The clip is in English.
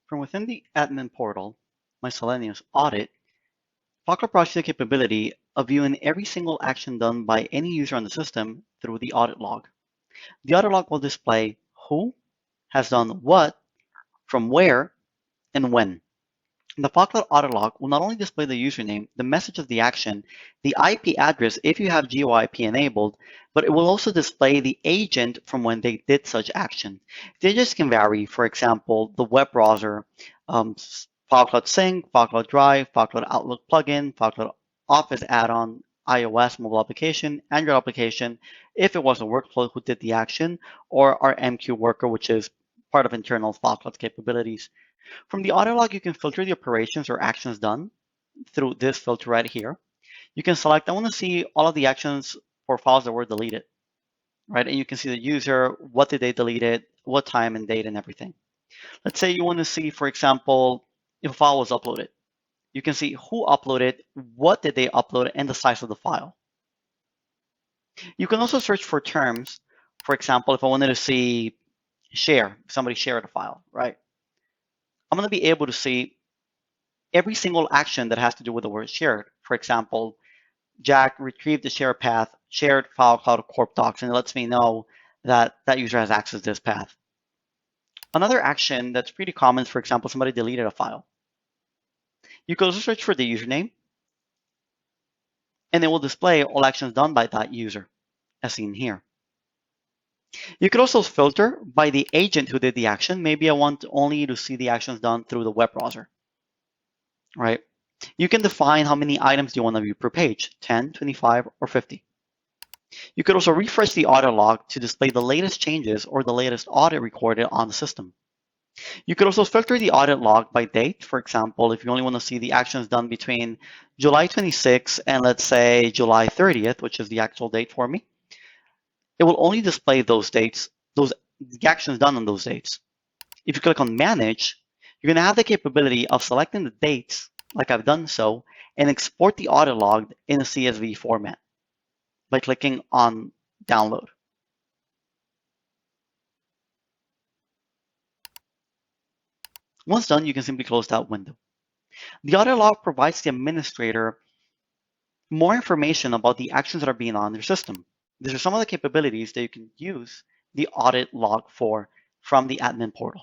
From within the admin portal, miscellaneous audit, FileCloud provides the capability of viewing every single action done by any user on the system through the audit log. The audit log will display who has done what, from where, and when. The FileCloud audit log will not only display the username, the message of the action, the IP address if you have GeoIP enabled, but it will also display the agent from when they did such action. The agents can vary. For example, the web browser, FileCloud Sync, FileCloud Drive, FileCloud Outlook plugin, FileCloud Office add-on, iOS mobile application, Android application, if it was a workflow who did the action, or our MQ worker, which is part of internal FileCloud capabilities. From the audit log, you can filter the operations or actions done through this filter right here. You can select, I want to see all of the actions for files that were deleted, right? And you can see the user, what did they delete it, what time and date and everything. Let's say you want to see, for example, if a file was uploaded. You can see who uploaded, what did they upload, and the size of the file. You can also search for terms. For example, if I wanted to see share, somebody shared a file, right? I'm going to be able to see every single action that has to do with the word shared. For example, Jack retrieved the share path, shared FileCloud Corp Docs, and it lets me know that that user has access to this path. Another action that's pretty common is, for example, somebody deleted a file. You can also search for the username, and it will display all actions done by that user, as seen here. You could also filter by the agent who did the action. Maybe I want only to see the actions done through the web browser, right? You can define how many items you want to view per page, 10, 25, or 50. You could also refresh the audit log to display the latest changes or the latest audit recorded on the system. You could also filter the audit log by date. For example, if you only want to see the actions done between July 26th and let's say July 30th, which is the actual date for me, it will only display those dates, the actions done on those dates. If you click on Manage, you're going to have the capability of selecting the dates, like I've done so, and export the audit log in a CSV format by clicking on Download. Once done, you can simply close that window. The audit log provides the administrator more information about the actions that are being on their system. These are some of the capabilities that you can use the audit log for from the admin portal.